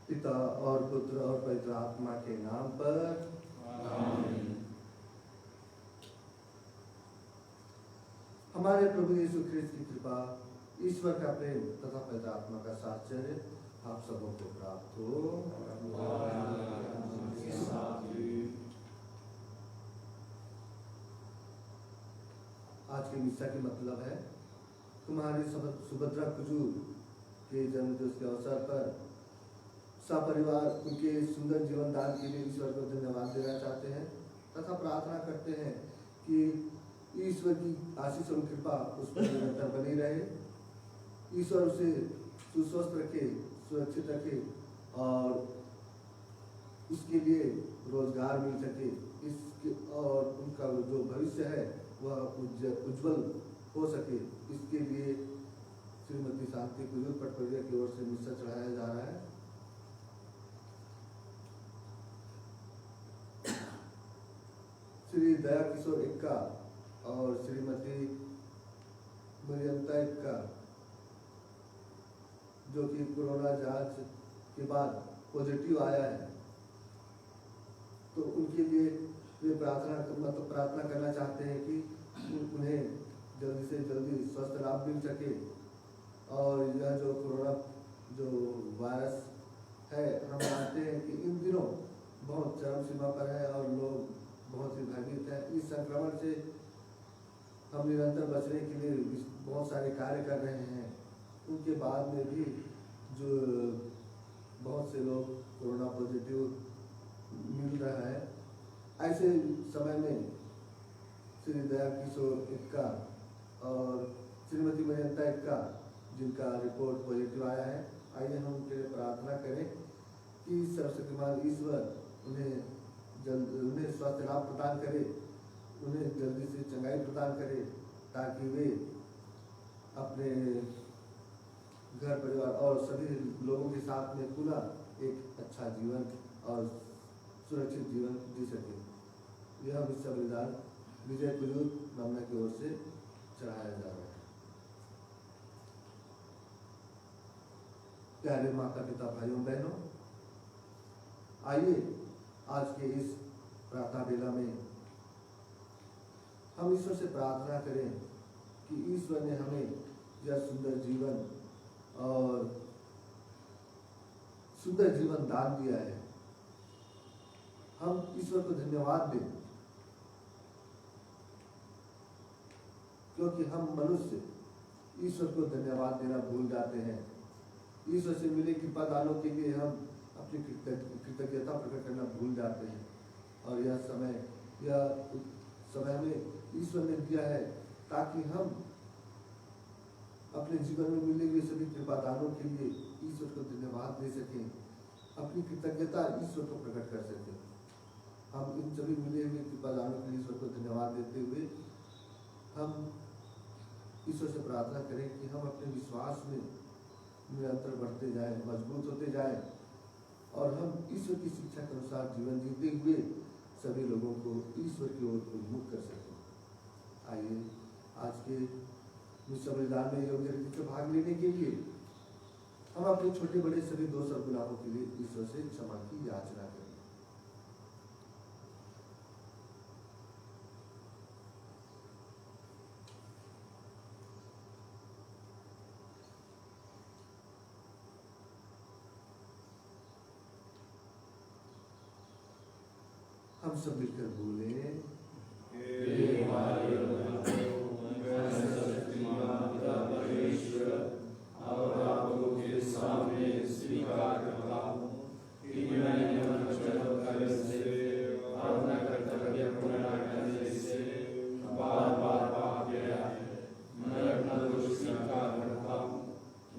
पिता और पुत्र और पवित्र आत्मा के नाम पर आमीन। हमारे प्रभु यीशु ख्रिस्त की कृपा, ईश्वर का प्रेम तथा पवित्र आत्मा का साहचर्य आप सबों को प्राप्त हो। आज की मिस्सा की मतलब है तुम्हारी सुभद्रा कुजूर के जन्मदिवस के अवसर पर सपरिवार उनके सुंदर जीवन दान के लिए ईश्वर को धन्यवाद देना चाहते हैं तथा प्रार्थना करते हैं कि ईश्वर की आशीष और कृपा उस पर निरंतर बनी रहे। ईश्वर उसे सुस्वस्थ रखे, सुरक्षित रखे और उसके लिए रोजगार मिल सके, इसके और उनका जो भविष्य है वह उज्जवल हो सके। इसके लिए श्रीमती शांति कुजूर पटपरिया की ओर से मिस्सा चढ़ाया जा रहा है। श्री दया किशोर इक्का और श्रीमती मरियंता इक्का जो कि कोरोना जांच के बाद पॉजिटिव आया है, तो उनके लिए वे प्रार्थना करना चाहते हैं कि उन्हें जल्दी से जल्दी स्वस्थ लाभ मिल सके और यह जो कोरोना जो वायरस है, हम जानते हैं कि इन दिनों बहुत चरम सीमा पर है और लोग बहुत ही भयभीत है। इस संक्रमण से हम निरंतर बचने के लिए बहुत सारे कार्य कर रहे हैं। उनके बाद में भी जो बहुत से लोग कोरोना पॉजिटिव मिल रहा है, ऐसे समय में श्री दया किशोर इक्का और श्रीमती मरियंता इक्का जिनका रिपोर्ट पॉजिटिव आया है, आइए हम उनके लिए प्रार्थना करें कि सर्वशक्तिमान ईश्वर उन्हें स्वास्थ्य लाभ प्रदान करे। उन्हें जल्दी से चंगाई प्रदान करे, ताकि वे अपने घर परिवार और सभी लोगों के साथ में पुनः एक अच्छा जीवन और सुरक्षित जीवन जी सके। यह मिस्सा बलिदान विजय कुलूत मामला की ओर से चढ़ाया जा रहा है। प्यारे माता पिता भाइयों बहनों, आइए आज के इस प्रार्थना बेला में हम ईश्वर से प्रार्थना करें कि ईश्वर ने हमें यह सुंदर जीवन और सुंदर जीवन दान दिया है। हम ईश्वर को धन्यवाद दें, क्योंकि हम मनुष्य ईश्वर को धन्यवाद देना भूल जाते हैं। ईश्वर से मिले कृपा दानों के लिए हम अपनी कृतज्ञता प्रकट करना भूल जाते हैं। और यह समय हमें ईश्वर ने दिया है ताकि हम अपने जीवन में मिले हुए सभी कृपा दानों के लिए ईश्वर को धन्यवाद दे सकें, अपनी कृतज्ञता ईश्वर को प्रकट कर सकें। हम इन सभी मिले हुए कृपा दानों के लिए ईश्वर को धन्यवाद देते हुए हम ईश्वर से प्रार्थना करें कि हम अपने विश्वास में निरंतर बढ़ते जाएं, मजबूत होते जाएं और हम ईश्वर की शिक्षा के अनुसार जीवन जीते हुए सभी लोगों को ईश्वर की ओर उन्मुख कर सकें। आइए आज के मिस्सा बलिदान में योग्य रीति से भाग लेने के लिए हम अपने छोटे बड़े सभी दोष और गुनाहों के लिए ईश्वर से क्षमा की याचना करें। हम सब मिलकर बोले, और आपको के सामने स्वीकार करता हूँ कि मैंने मन से अपना कर्तव्य पूरा करने से बार बार पाप किया है। मैं अपना दोष स्वीकार करता हूँ,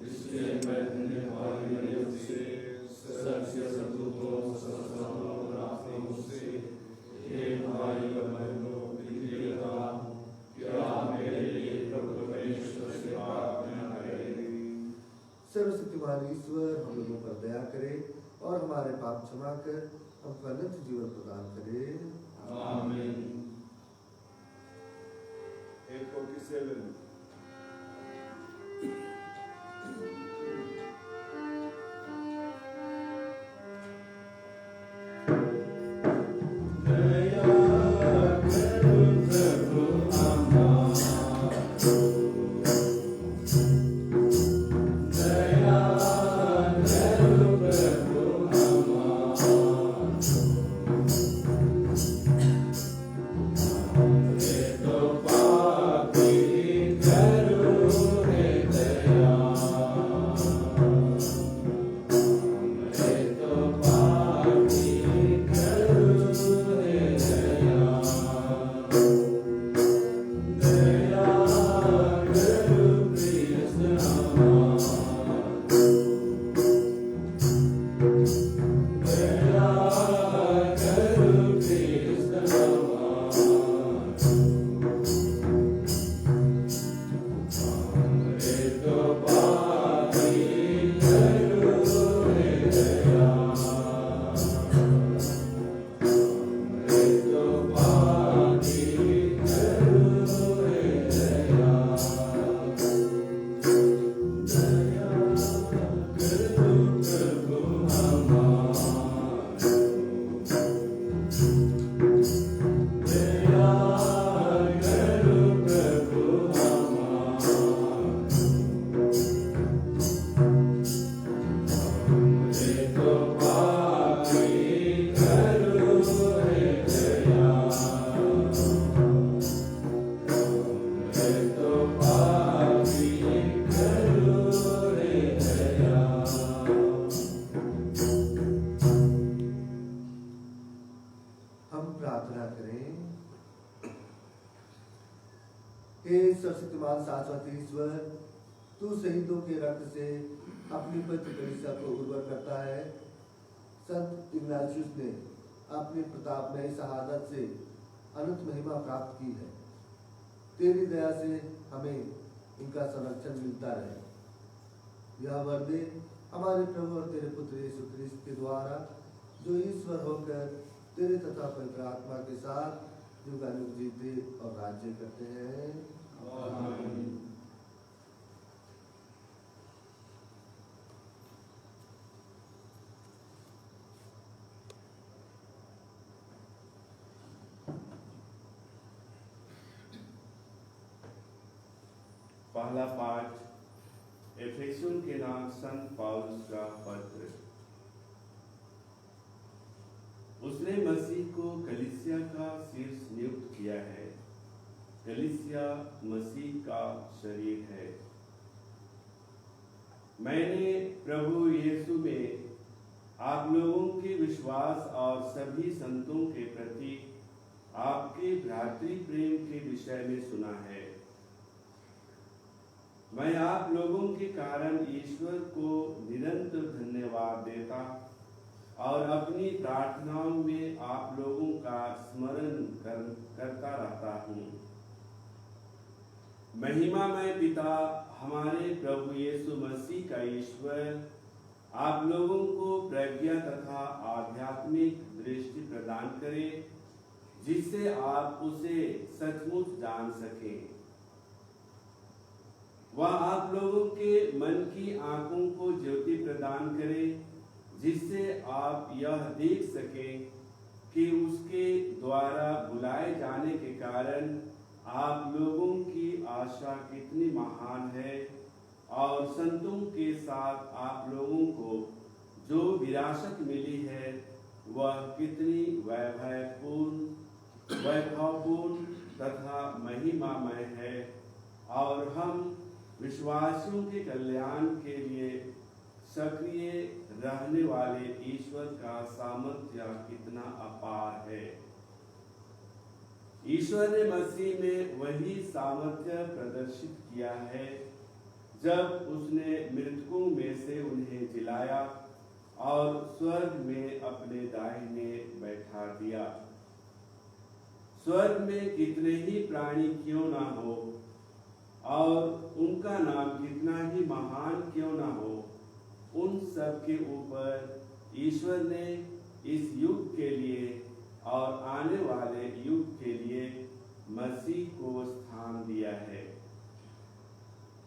इसलिए मैं धन्यवाद से सच्चे सदूतों से एक भाई बहनों क्या मेरे लिए प्रभु परमेश्वर से प्रार्थना करें। सर्वशक्तिमान ईश्वर हम लोगों पर दया करे और हमारे पाप क्षमा कर हमको अनंत जीवन प्रदान करे। आमीन। 847 सर्वशक्तिमान शाश्वत ईश्वर, तू शहीदों के रक्त से अपनी पवित्र कलीसिया को उर्वर करता है। संत इग्नातियुस ने अपनी प्रतापमय शहादत से अनंत महिमा प्राप्त की है। तेरी दया से हमें इनका संरक्षण मिलता रहे। यह वर दे हमारे प्रभु और तेरे पुत्र यीशु क्रिस्त के द्वारा, जो ईश्वर होकर तेरे तथा पवित्र आत्मा के साथ युगानुग जीते और राज्य करते हैं। आमीन। पहला पाठ एफेसियों के नाम संत पौलुस का पत्र। उसने मसीह को कलीसिया का शीर्ष नियुक्त किया है। कलीसिया मसीह का शरीर है। मैंने प्रभु यीशु में आप लोगों के विश्वास और सभी संतों के प्रति आपके भ्रातृ प्रेम के विषय में सुना है। मैं आप लोगों के कारण ईश्वर को निरंतर धन्यवाद देता और अपनी प्रार्थनाओं में आप लोगों का स्मरण करता रहता हूँ। महिमामय पिता हमारे प्रभु यीशु मसीह का ईश्वर आप लोगों को प्रज्ञा तथा आध्यात्मिक दृष्टि प्रदान करे, जिससे आप उसे सचमुच जान सकें। वह आप लोगों के मन की आंखों को ज्योति प्रदान करे, जिससे आप यह देख सकें कि उसके द्वारा बुलाए जाने के कारण आप लोगों की आशा कितनी महान है और संतों के साथ आप लोगों को जो विरासत मिली है वह कितनी वैभवपूर्ण तथा महिमामय है, और हम विश्वासियों के कल्याण के लिए सक्रिय रहने वाले ईश्वर का सामर्थ्य कितना अपार है। ईश्वर ने मसीह में वही सामर्थ्य प्रदर्शित किया है जब उसने मृतकों में से उन्हें जिलाया और स्वर्ग में अपने दाहिने बैठा दिया। स्वर्ग में कितने ही प्राणी क्यों ना हो और उनका नाम कितना ही महान क्यों ना हो, उन सब के ऊपर ईश्वर ने इस युग के लिए और आने वाले युग के लिए मसीह को स्थान दिया है।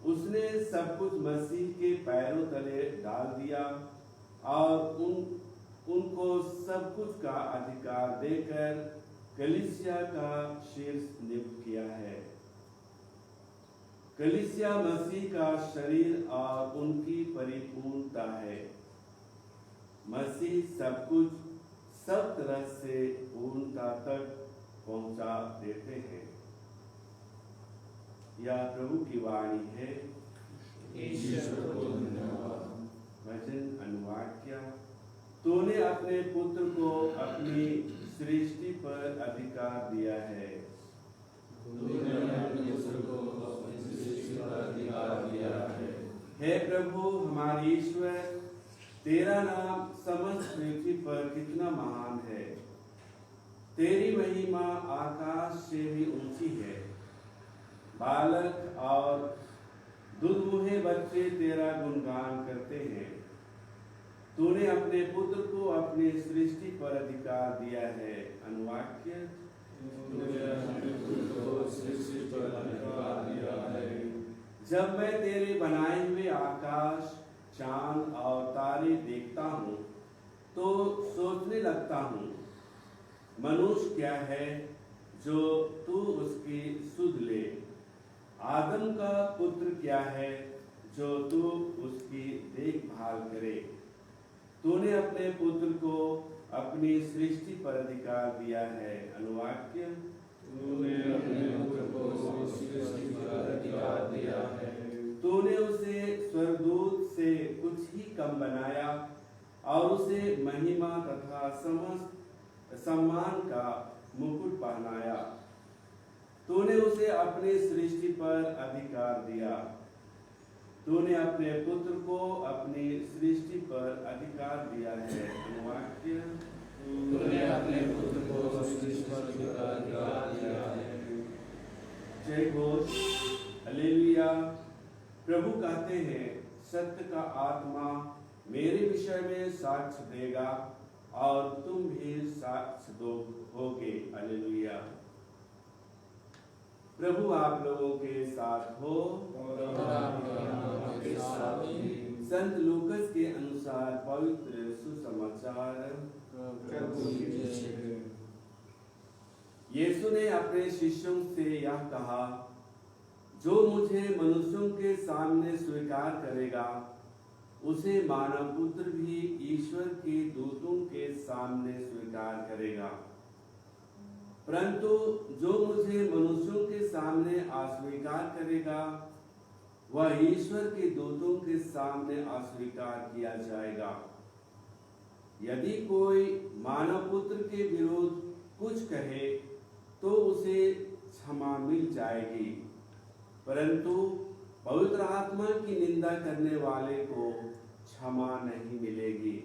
उसने सब कुछ मसीह के पैरों तले डाल दिया और उनको सब कुछ का अधिकार देकर कलीसिया का शीर्ष नियुक्त किया है। कलीसिया मसीह का शरीर और उनकी परिपूर्णता है। मसीह सब कुछ सब तरह से पूर्णता तक पहुंचा देते हैं। यह प्रभु की वाणी है। ईश्वर को धन्यवाद। वचन अनुवाद किया। तूने अपने पुत्र को अपनी सृष्टि पर अधिकार दिया है। तूने अपने पुत्र को अपनी सृष्टि पर अधिकार दिया है। हे प्रभु हमारे ईश्वर, तेरा नाम समस्त पृथ्वी पर कितना महान है। तेरी महिमा आकाश से भी ऊंची है। बालक और दुधमुहे बच्चे तेरा गुणगान करते हैं। तूने अपने पुत्र को अपनी सृष्टि पर अधिकार दिया है। अनुवाक्य। तूने अपने पुत्र को सृष्टि पर अधिकार दिया है। जब मैं तेरे बनाए हुए आकाश, चांद और तारे देखता हूँ तो सोचने लगता हूँ, मनुष्य क्या है जो तू उसकी सुध ले, आदम का पुत्र क्या है जो तू उसकी देखभाल करे। तूने अपने पुत्र को अपनी सृष्टि पर अधिकार दिया है। अनुवाक्य। तूने अपने पुत्र को सृष्टि पर अधिकार दिया है। तूने उसे स्वर्गदूत से कुछ ही कम बनाया और उसे महिमा तथा समस्त सम्मान का मुकुट पहनाया। तूने उसे अपनी सृष्टि पर अधिकार दिया। तूने अपने पुत्र को अपनी सृष्टि पर अधिकार दिया है। अनुवाक्य। तूने अपने पुत्र को सृष्टि का अधिकार दिया है। जय घोष, हालेलुया। प्रभु कहते हैं, सत्य का आत्मा मेरे विषय में साक्ष्य देगा और तुम भी साक्ष्य दोगे। हालेलुया। प्रभु आप लोगों के साथ हो और आपके साथ भी। संत लूकस के अनुसार पवित्र सुसमाचार प्रभु की जय। यीशु ने अपने शिष्यों से यह कहा, जो मुझे मनुष्यों के सामने स्वीकार करेगा, उसे मानव पुत्र भी ईश्वर के दूतों के सामने स्वीकार करेगा। परंतु जो मुझे मनुष्यों के सामने अस्वीकार करेगा, वह ईश्वर के दूतों के सामने अस्वीकार किया जाएगा। यदि कोई मानव पुत्र के विरुद्ध कुछ कहे तो उसे क्षमा मिल जाएगी, परंतु पवित्र आत्मा की निंदा करने वाले को क्षमा नहीं मिलेगी।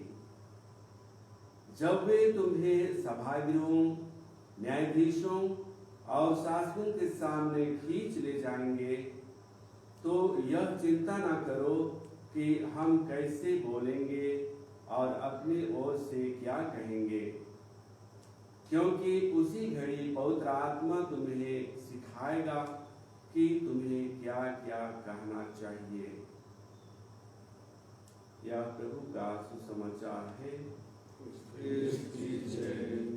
जब वे तुम्हें सभागृहों, न्यायाधीशों और शासकों के सामने खींच ले जाएंगे, तो यह चिंता न करो कि हम कैसे बोलेंगे और अपनी ओर से क्या कहेंगे, क्योंकि उसी घड़ी पवित्र आत्मा तुम्हें सिखाएगा कि तुम्हें क्या क्या कहना चाहिए। यह प्रभु का सुसमाचार है। उसकी जय।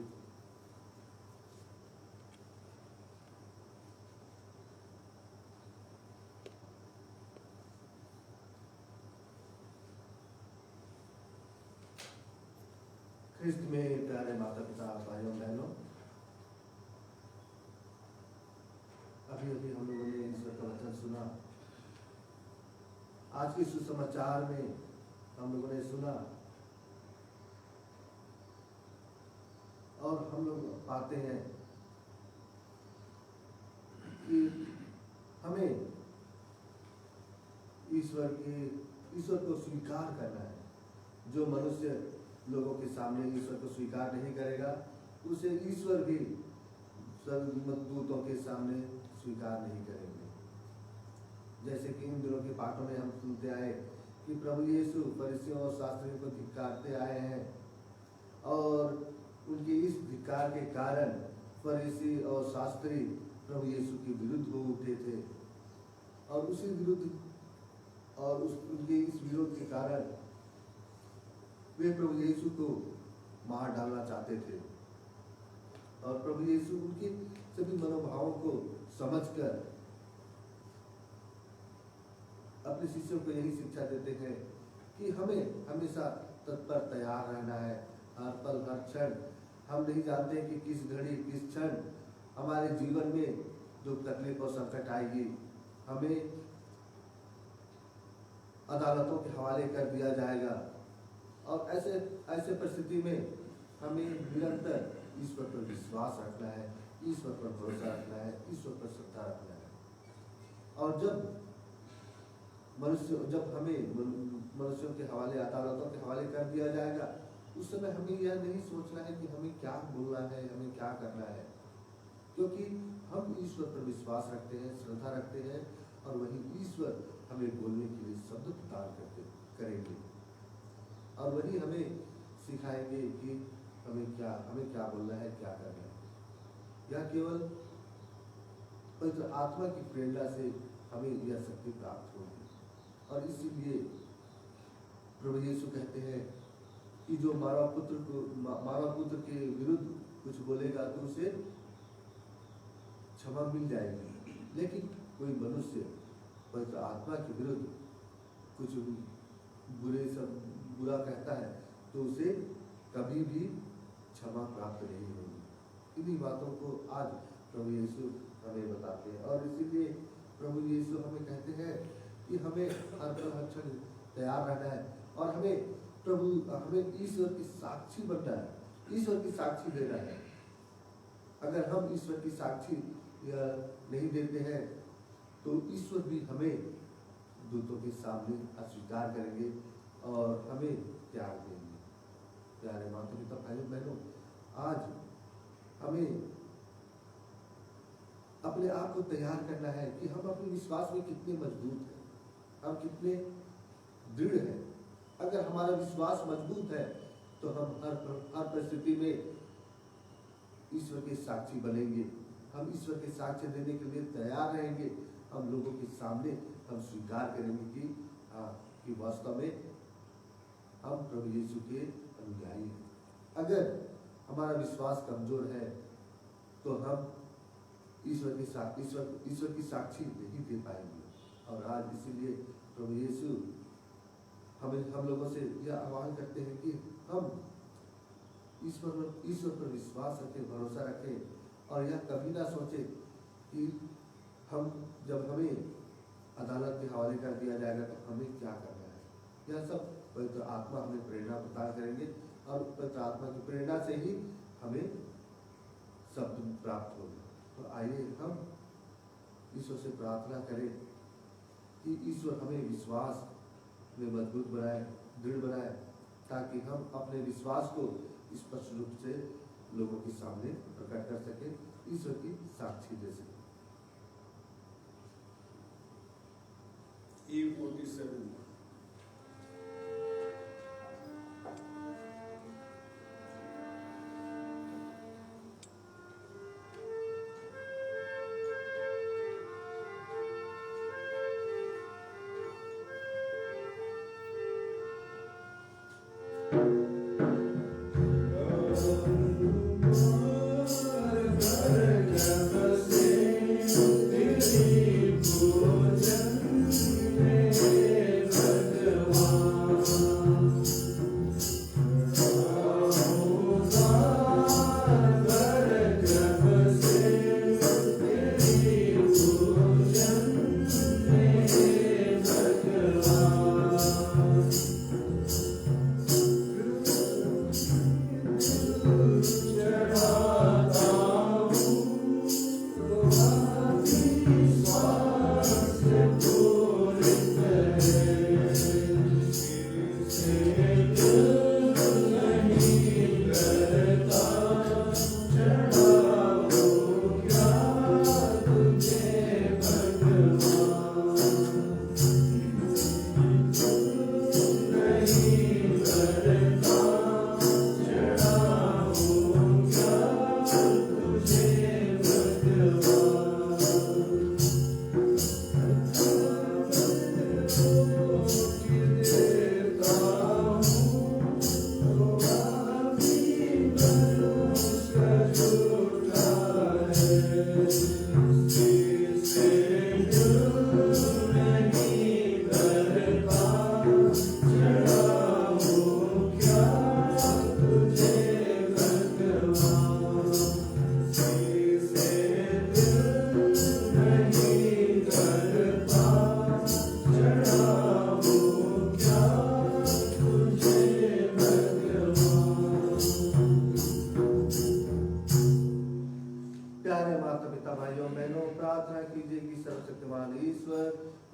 ख्रिस्त में प्यारे माता पिता भाइयों बहनों, अभी अभी हम लोगों ने ईश्वर का वचन सुना। आज के सुसमाचार में हम लोगों ने सुना और हम लोग पाते हैं कि हमें ईश्वर को स्वीकार करना है। जो मनुष्य लोगों के सामने ईश्वर को स्वीकार नहीं करेगा, उसे ईश्वर भी स्वर्गदूतों के सामने स्वीकार नहीं करेंगे। जैसे कि इन दिनों के पाठों में हम सुनते आए कि प्रभु यीशु फरीसियों और शास्त्रियों को धिक्कारते आए हैं और उनके इस धिक्कार के कारण फरीसी और शास्त्री प्रभु यीशु के विरुद्ध हो उठे थे और उनके इस विरोध के कारण वे प्रभु यीशु को मार डालना चाहते थे। और प्रभु यीशु उनके सभी मनोभावों को समझकर अपने शिष्यों को यही शिक्षा देते हैं कि हमें हमेशा तत्पर तैयार रहना है। हर पल हर क्षण हम नहीं जानते कि किस घड़ी किस क्षण हमारे जीवन में जो तकलीफ और संकट आएगी, हमें अदालतों के हवाले कर दिया जाएगा। और ऐसे परिस्थिति में हमें निरंतर ईश्वर पर विश्वास रखना है, ईश्वर पर भरोसा रखना है, ईश्वर पर श्रद्धा रखना है। और जब हमें मनुष्यों के हवाले, अदालतों के हवाले कर दिया जाएगा, उस समय हमें यह नहीं सोचना है कि हमें क्या बोलना है, हमें क्या करना है, क्योंकि हम ईश्वर पर विश्वास रखते हैं, श्रद्धा रखते हैं और वही ईश्वर हमें बोलने के लिए शब्द प्रदान करेंगे और वही हमें सिखाएंगे कि हमें क्या बोलना है, क्या करना है। यह केवल पवित्र आत्मा की प्रेरणा से हमें यह शक्ति प्राप्त होगी। और इसीलिए प्रभु यीशु कहते हैं कि जो मानव पुत्र के विरुद्ध कुछ बोलेगा तो उसे क्षमा मिल जाएगी, लेकिन कोई मनुष्य पवित्र आत्मा के विरुद्ध कुछ बुरा कहता है तो उसे कभी भी क्षमा प्राप्त नहीं होगी। इन्हीं बातों को आज प्रभु यीशु हमें बताते हैं और इसीलिए प्रभु यीशु हमें कहते हैं कि हमें हर पल हर क्षण तैयार रहना है और हमें ईश्वर की साक्षी बनना है, ईश्वर की साक्षी देना है। अगर हम ईश्वर की साक्षी नहीं देते हैं तो ईश्वर भी हमें दूतों के सामने अस्वीकार करेंगे और हमें त्याग देंगे। प्यारे माता पिता भाइयों बहनों, आज हमें अपने आप को तैयार करना है कि हम अपने विश्वास में कितने मजबूत हैं, हम कितने दृढ़ हैं। अगर हमारा विश्वास मजबूत है तो हम हर परिस्थिति में ईश्वर के साक्षी बनेंगे, हम ईश्वर के साक्ष्य देने के लिए तैयार रहेंगे। हम लोगों के सामने हम स्वीकार करेंगे कि वास्तव में हम प्रभु यीशु के अनुयायी हैं। अगर हमारा विश्वास कमजोर है तो हम ईश्वर की साक्षी नहीं दे पाएंगे। और आज इसीलिए प्रभु यीशु हम लोगों से यह आह्वान करते हैं कि हम ईश्वर पर विश्वास रखें, भरोसा रखें और यह कभी ना सोचें कि हम जब हमें अदालत के हवाले कर दिया जाएगा तो हमें क्या करना है। यह सब पवित्र आत्मा हमें प्रेरणा प्रदान करेंगे और पवित्र आत्मा की प्रेरणा से ही हमें सब प्राप्त होगा। तो आइए हम ईश्वर से प्रार्थना करें कि ईश्वर हमें विश्वास में मजबूत बनाए, दृढ़ बनाए, ताकि हम अपने विश्वास को स्पष्ट रूप से लोगों के सामने प्रकट कर सकें, ईश्वर की साक्षी दे सकें। E47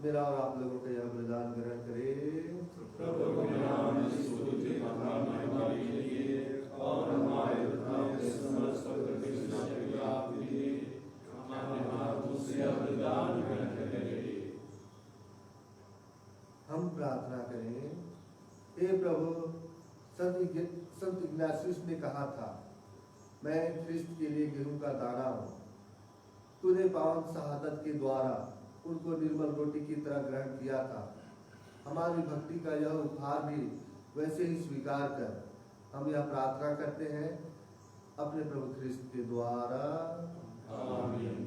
मेरा और आप लोगों का यह बलिदान ग्रहण करे। प्रभु के नाम में स्तुति तथा महिमा के लिए और हमारे तथा समस्त प्रतिष्ठा के लिए आप लिए हमारे हाथों से यह बलिदान ग्रहण करें। हम प्रार्थना करें। हे प्रभु, संत इग्नासियस ने कहा था, मैं ख्रिस्त के लिए गेहूं का दाना हूँ। तूने पावन शहादत के द्वारा उनको निर्मल रोटी की तरह ग्रहण किया था। हमारी भक्ति का यह उपहार भी वैसे ही स्वीकार कर। हम यह प्रार्थना करते हैं अपने प्रभु ख्रिस्त के द्वारा, आमीन।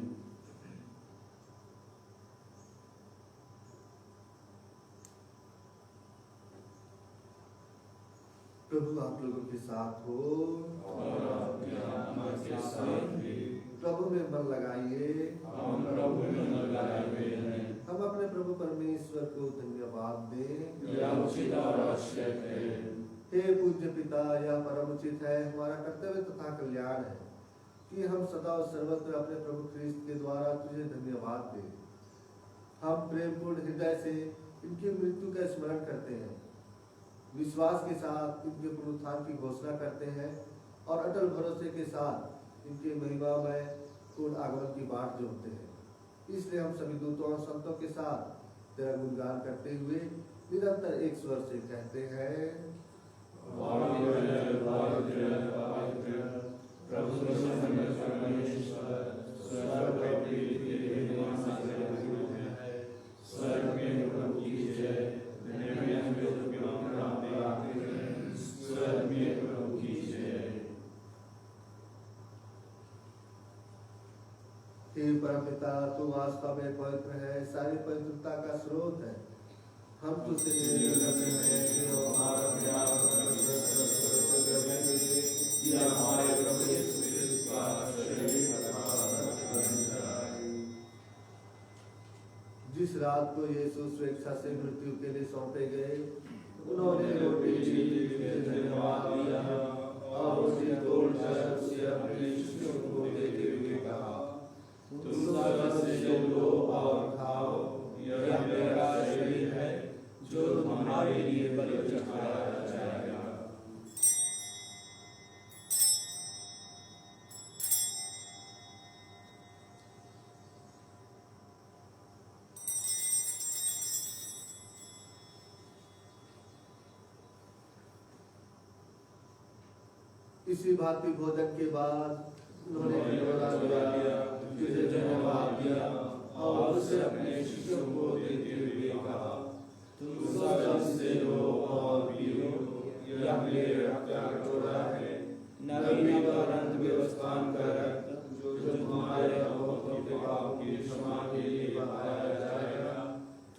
प्रभु आप लोगों के साथ हो और आपके आत्मा के साथ भी। प्रभु में मन लगाइए। हम प्रभु में मन लगाए हुए हैं। हम अपने प्रभु परमेश्वर को धन्यवाद दें। यह उचित और आवश्यक है। हे पूज्य पिता, यह परम उचित है, हमारा कर्तव्य तथा कल्याण है कि हम सदा और सर्वत्र अपने प्रभु ख्रिस्त के द्वारा तुझे धन्यवाद दें। हम प्रेमपूर्ण हृदय से इनकी मृत्यु का स्मरण करते हैं, विश्वास के साथ इनके पुनरुत्थान की घोषणा करते हैं और अटल भरोसे के साथ इनके महिमा में पूर्ण आगमन की बाट जोड़ते हैं। इसलिए हम सभी दूतों और संतों के साथ तेरा गुणगान करते हुए निरंतर एक स्वर से कहते हैं, हे परमपिता, तू वास्तव में पवित्र है, सारी पवित्रता का स्रोत है। हम तुझसे निवेदन करते हैं कि वो हमारा प्रयास या हमारे प्रभु यीशु क्रिस्त का शरीर बन जाए। जिस रात को यीशु स्वेच्छा से मृत्यु के लिए सौंपे गए, उन्होंने रोटी ली, फिर धन्यवाद दिया और उसे तोड़कर उसे अपने शिष्यों को देते हुए कहा, तुम सब से लो और खाओ, यह मेरा शरीर है जो तुम्हारे लिए बलि चढ़ाया जाएगा। इसी भांति भोजन के बाद उन्होंने लिया, तुझे धन्यवाद दिया और उसे अपने शिष्यों को देते हुए कहा, तुम सब इससे लो और पियो, यह मेरे रक्त का कटोरा है, नवीन और अनंत व्यवस्थान का रक्त जो तुम्हारे बहुतों के पापों की क्षमा के लिए बहाया जाएगा।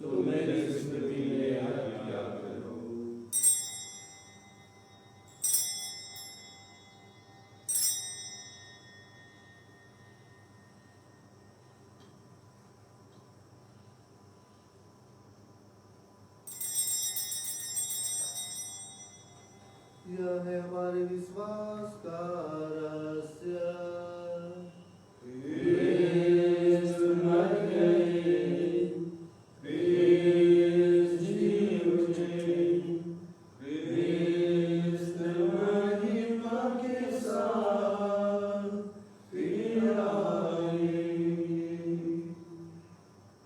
तुम मेरी स्मृति में यह किया करो। यह है हमारे विश्वास का रहस्य।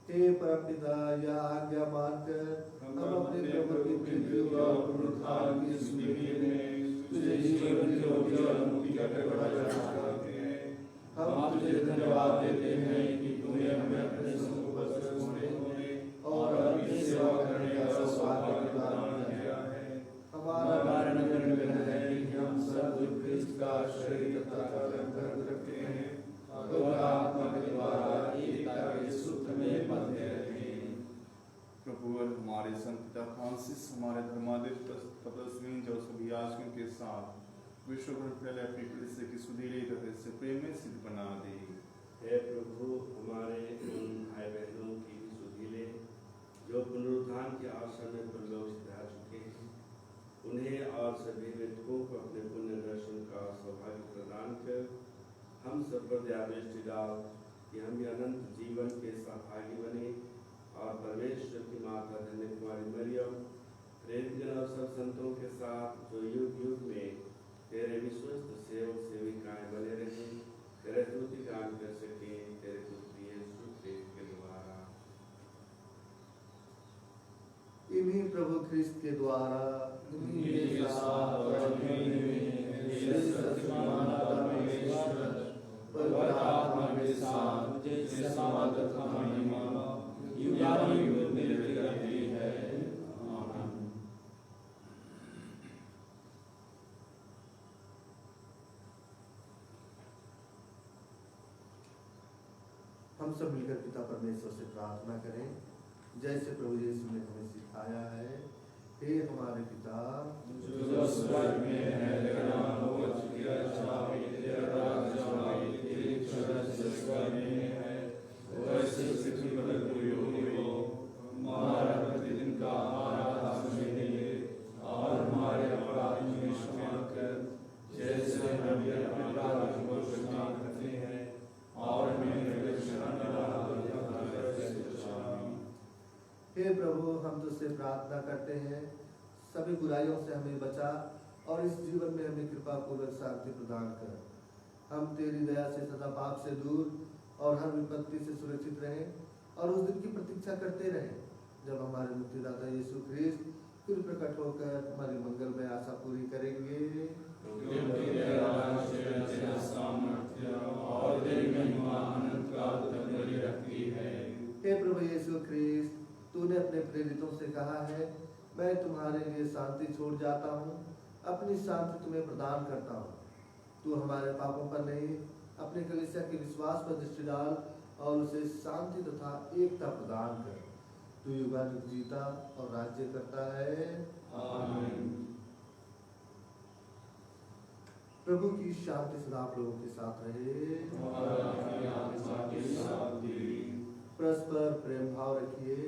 हे परमपिता, यह आज्ञा मानकर हम अपने प्रभु की मृत्यु और पुनरुत्थान की स्मृति में तुझे जीवन की रोटी और मुक्ति का कटोरा चढ़ाते हैं। हम तुझे धन्यवाद देते हैं कि तूने हमें अपने संग उपस्थित होने और अपनी सेवा करने का सौभाग्य प्रदान किया है। हमारा निवेदन है कि हम सब जो क्रिस्त का शरीर तथा रक्त रखते हैं और आत्मा के द्वारा एकता के सूत्र में बंधे रहें। प्रभु हमारे संत पिता फ्रांसिस, हमारे धर्माध्यक्ष तपस्वी जोसेफ याजकों के साथ विश्व भर फैले अपनी कलीसिया की सुधीली तरह से प्रेम में सिद्ध बना दे। हे प्रभु, हमारे उन भाई बहनों की सुधीले जो पुनरुत्थान के आशा में परलोक सिधा चुके हैं, उन्हें और सभी मृतकों को अपने पुण्य दर्शन का सौभाग्य प्रदान कर हम सब पर दया दृष्टि डाल कि हम भी अनंत जीवन के सहभागी बने और परमेश्वर की माता धन्य कुमारी मरियम, प्रेमजन और सब संतों के साथ जो युग युग में तेरे विश्वस्त सेवक सेविकाएं बने रहे, तेरे स्तुति गान कर सके, तेरे पुत्र यीशु क्रिस्त के द्वारा। इन्हीं प्रभु ख्रिस्त के द्वारा हम सब मिलकर पिता परमेश्वर से प्रार्थना करें, जैसे प्रभु यीशु ने हमें सिखाया है। हे हमारे पिता जो स्वर्ग में है, तेरा नाम पूज्य जाए, तेरा राज्य आए, तेरी इच्छा जैसे स्वर्ग में है वैसे पृथ्वी पर पूरी हो। हमारा प्रतिदिन का आहार आज हमें दे और हमारे अपराध हमें क्षमा कर, जैसे हम भी अपने अपराधियों को क्षमा करते हैं, और हमें हे प्रभु, हम तुझसे प्रार्थना करते हैं, सभी बुराइयों से हमें बचा और इस जीवन में हमें कृपा पूर्वक शांति प्रदान कर। हम तेरी दया से सदा पाप से दूर और हर विपत्ति से सुरक्षित रहें और उस दिन की प्रतीक्षा करते रहें जब हमारे मुक्तिदाता यीशु ख्रिस्त फिर प्रकट होकर हमारी मंगलमय आशा पूरी करेंगे। हे प्रभु यीशु ख्रिस्त, तूने अपने प्रेरितों से कहा है, मैं तुम्हारे लिए शांति छोड़ जाता हूँ, अपनी शांति तुम्हें प्रदान करता हूँ। तू हमारे पापों पर नहीं, अपने कलीसिया के विश्वास पर दृष्टि डाल और उसे शांति तथा एकता प्रदान कर। तू युगानुयुग जीता और राज्य करता है। आमीन। प्रभु की शांति सदा आप लोगों के साथ रहे। और आपकी आत्मा के साथ भी। परस्पर प्रेम भाव रखिए।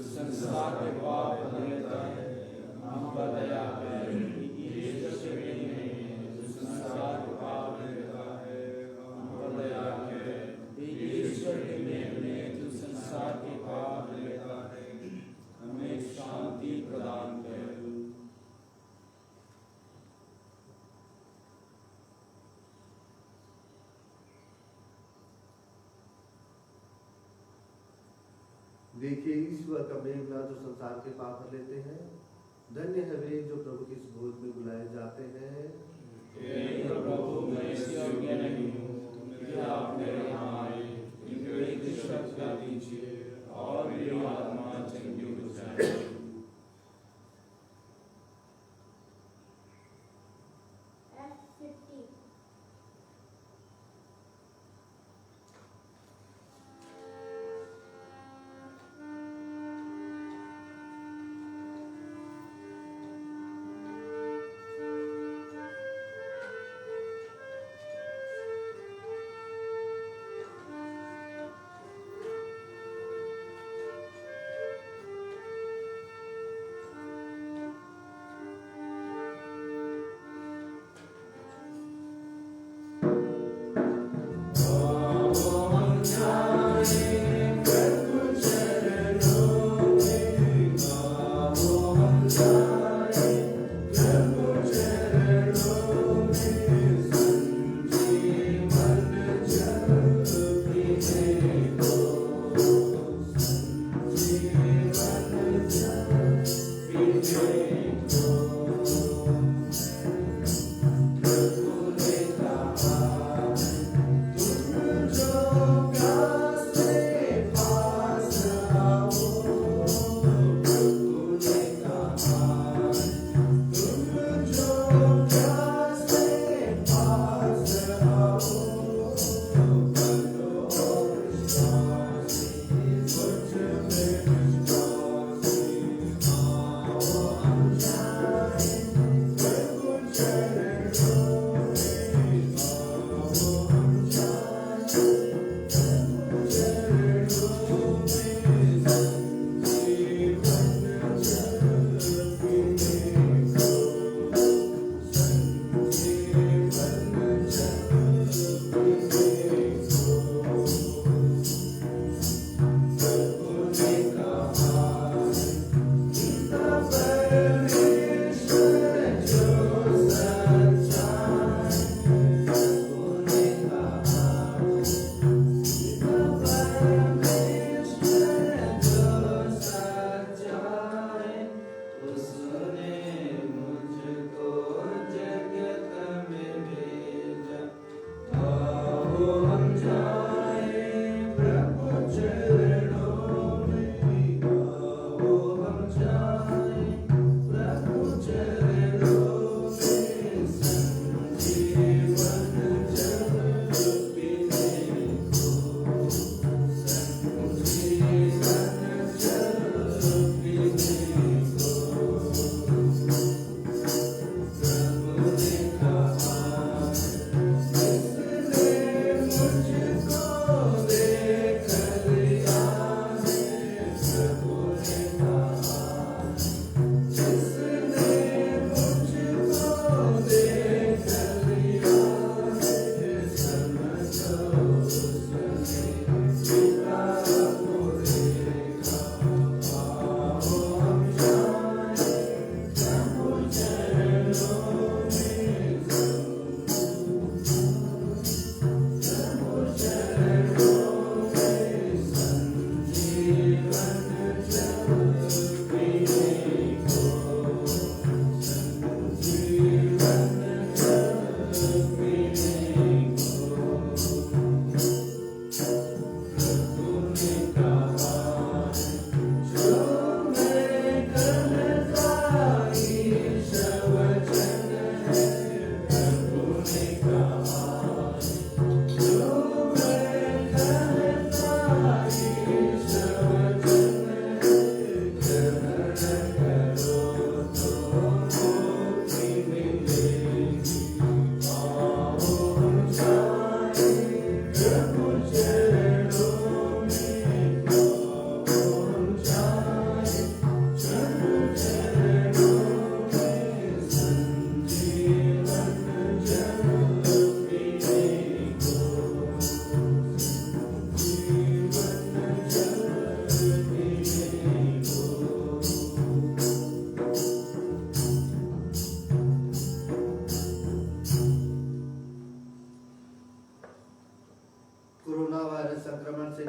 संसार के पाप हटाता है, हम पर दया कर। यीशु ने संसार के पाप हटाता है, हम पर दया कर। ईश्वर के प्रेम ने जो संसार के पाप हटाता है, हमें शांति प्रदान कर। देखिए ईश्वर का मेघना जो संसार के पाप हर लेते हैं। धन्य है वे जो प्रभु की इस भोज में बुलाए जाते हैं। हे प्रभु, मैं इस योग्य नहीं हूँ कि आप मेरे यहाँ आए, किंतु एक शब्द कह दीजिए और मेरी आत्मा चंगी हो जाए।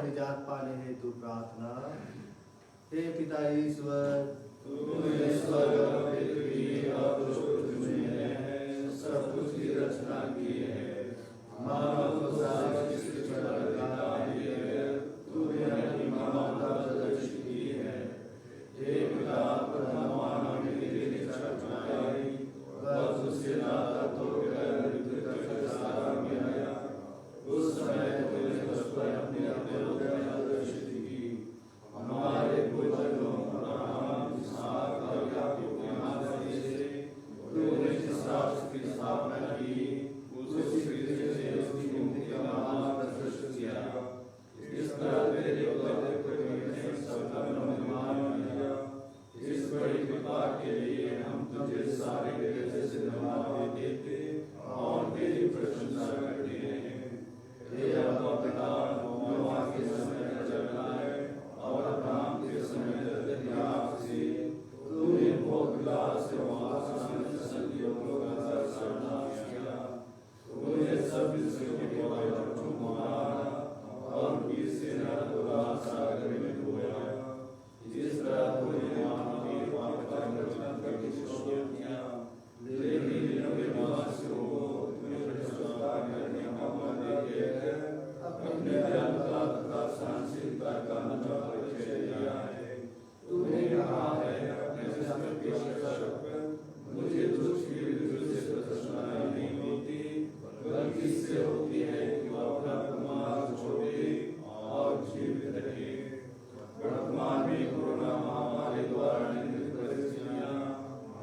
निजात पाने हेतु प्रार्थना। हे पिता ईश्वर, तूने स्वर्ग और पृथ्वी और जो कुछ में है सब कुछ की रचना की है। मानव को सारी सृष्टि पर अधिकार दिए है। तूने अपनी ममता प्रदर्शित की है। हे पिता, प्रथम मानव ने तेरी इच्छा बनाई, बस उससे नाता तोड़कर मृत्यु तक सारा मिलाया। उस समय तूने उस पर अपनी अवलोकन प्रदर्शित की। हमारे पूर्वजों अब्राहम, इसहाक और याकूब के माध्यम से तूने जिस राष्ट्र की स्थापना की, उसी पृथ्वी से उसकी मुक्ति का मार्ग प्रशस्त किया। इस तरह तेरे पवित्र पुत्र ने सबका निर्माण किया। इस बड़ी कृपा के लिए हम तुझे सारे हृदय से धन्यवाद देते और तेरी प्रशंसा करते हैं। हे अब्बा पिता, नोआ के समय का चलना है और अब्राहम के समय तक त्याग से तूने भोग विलास से संयोगों का सामना किया। तूने सब विश्व के पवित्र को मारा और उनकी सेना को लाल सागर में डुबोया। इस तरह तूने मानव के पाप का मोचन करके छोड़ दिया। लेकिन निवासियों को तूने प्रशंसा करने का मौका देके अपनी दयालुता तथा सहनशीलता का अनुभव करके दिया है। तूने कहा है, अपने समय के शब्द मुझे दुष्ट की विरुद्ध से प्रदर्शना नहीं होती, बल्कि इससे होती है कि वह अपना मार्ग छोड़े और जीवित रहे। वर्तमान में कोरोना महामारी द्वारा निर्मित परिस्थितियां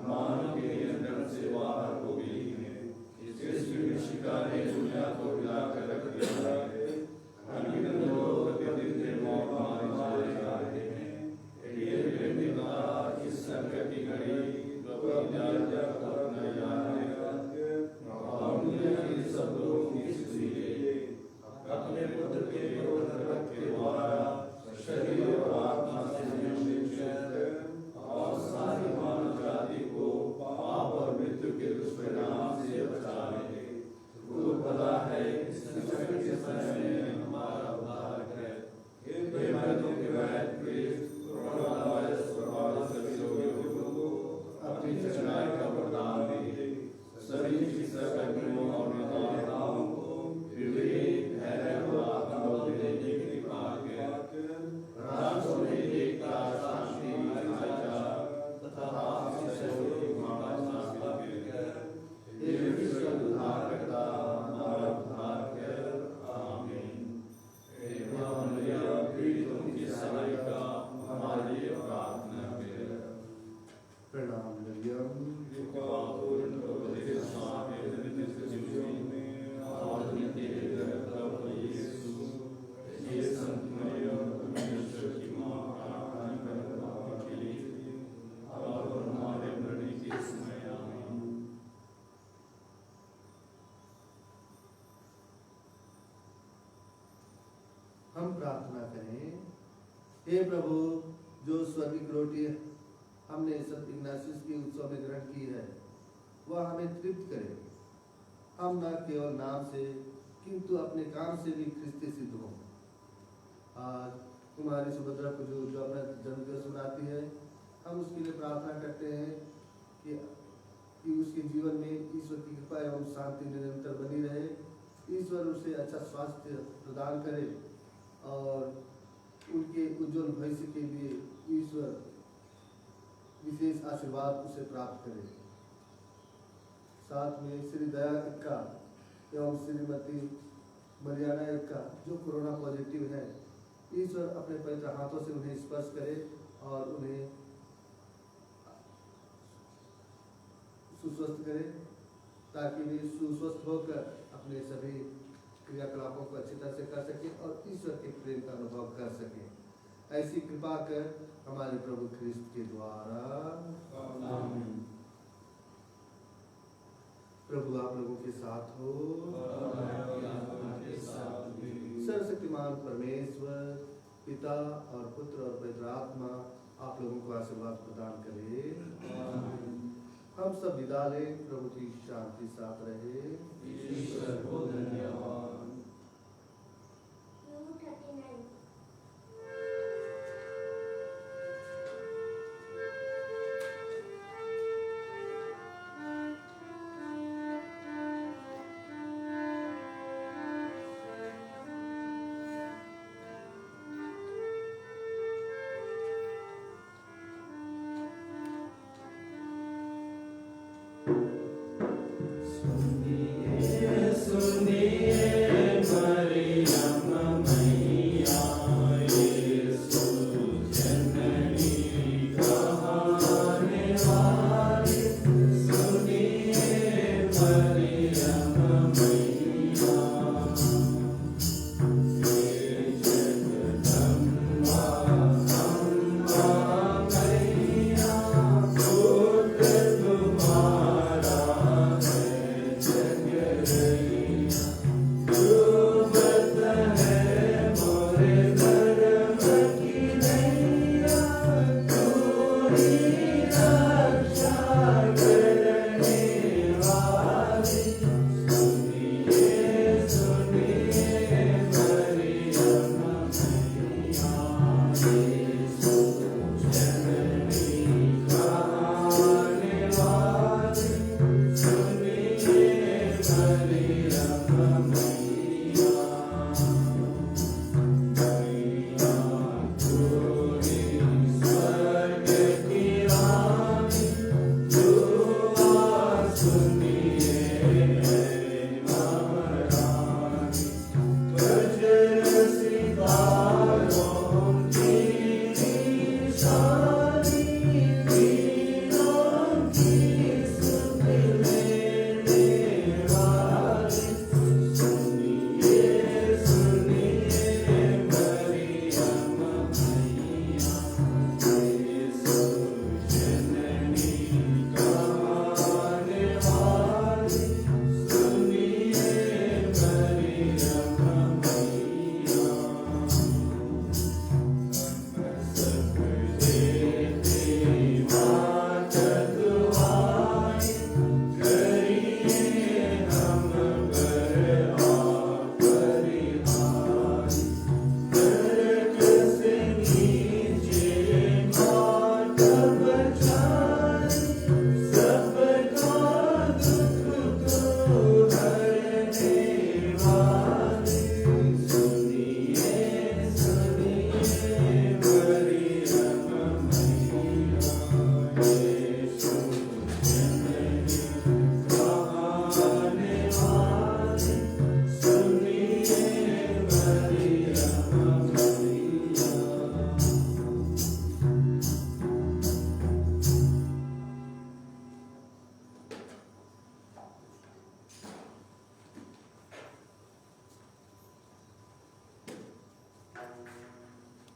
मानव के नियंत्रण से बाहर हो गई हैं। इस विभीषिका ने दुनिया को हिलाकर रख दिया है। अनगिनत लोग प्रतिदिन मौत मारे जा रहे हैं। ये बेमिता इस संकट की घड़ी और दुनिया के सब लोगों की स्थिति अपने पुत्र के के द्वारा शरीर और आत्मा से और सारी मानव जाति को पाप और मृत्यु के दुष्परिणाम से बचा ले। तू भला है, इस संकट के समय में हमारा उद्धार कर। हे मर्दों के वैद्य प्रेरित कोरोना वायरस प्रभावित सभी लोगों को अपनी चंगाई का वरदान दे। सभी चिकित्सा कर्मियों और नेताओं को विवेक, धैर्य और आत्मबल देने की कृपा कर। राष्ट्रों में एकता, शांति, भाईचारा तथा आपसी सहयोग की भावना स्थापित कर। हे विश्व उद्धारकर्ता, हमारा उद्धार कर। आमीन। हे मरियम, पीड़ितों की सहायिका, हमारे लिए प्रार्थना कर। प्रणाम मरियम। हम प्रार्थना करें। हे प्रभु, जो स्वर्गीय रोटी हमने सब इग्नासियस के उत्सव में ग्रहण की है, वह हमें तृप्त करे। हम न केवल नाम से किंतु अपने काम से भी ख्रिस्ती सिद्ध हों। आज कुमारी सुभद्रा को जो अपना जन्मदिवस मनाती है, हम उसके लिए प्रार्थना करते हैं कि उसके जीवन में ईश्वर की कृपा एवं शांति निरंतर बनी रहे। ईश्वर उसे अच्छा स्वास्थ्य प्रदान करे और उनके उज्जवल भविष्य के लिए ईश्वर विशेष आशीर्वाद उसे प्राप्त करे। साथ में श्री दया इक्का एवं श्रीमती मरियाना इक्का जो कोरोना पॉजिटिव है, ईश्वर अपने पवित्र हाथों से उन्हें स्पर्श करे और उन्हें सुस्वस्थ करे, ताकि वे सुस्वस्थ होकर अपने सभी क्रियाकलापों को अच्छी तरह से कर सके और ईश्वर के प्रेम का अनुभव कर सके। ऐसी कृपा कर हमारे प्रभु ख्रिस्त के द्वारा। आमीन। प्रभु आप लोगों के साथ हो। सर्वशक्तिमान परमेश्वर पिता और पुत्र और पवित्र आत्मा आप लोगों को आशीर्वाद प्रदान करे। हम सब विदा लें। प्रभु की शांति साथ रहे। ईश्वर को धन्यवाद। Maria,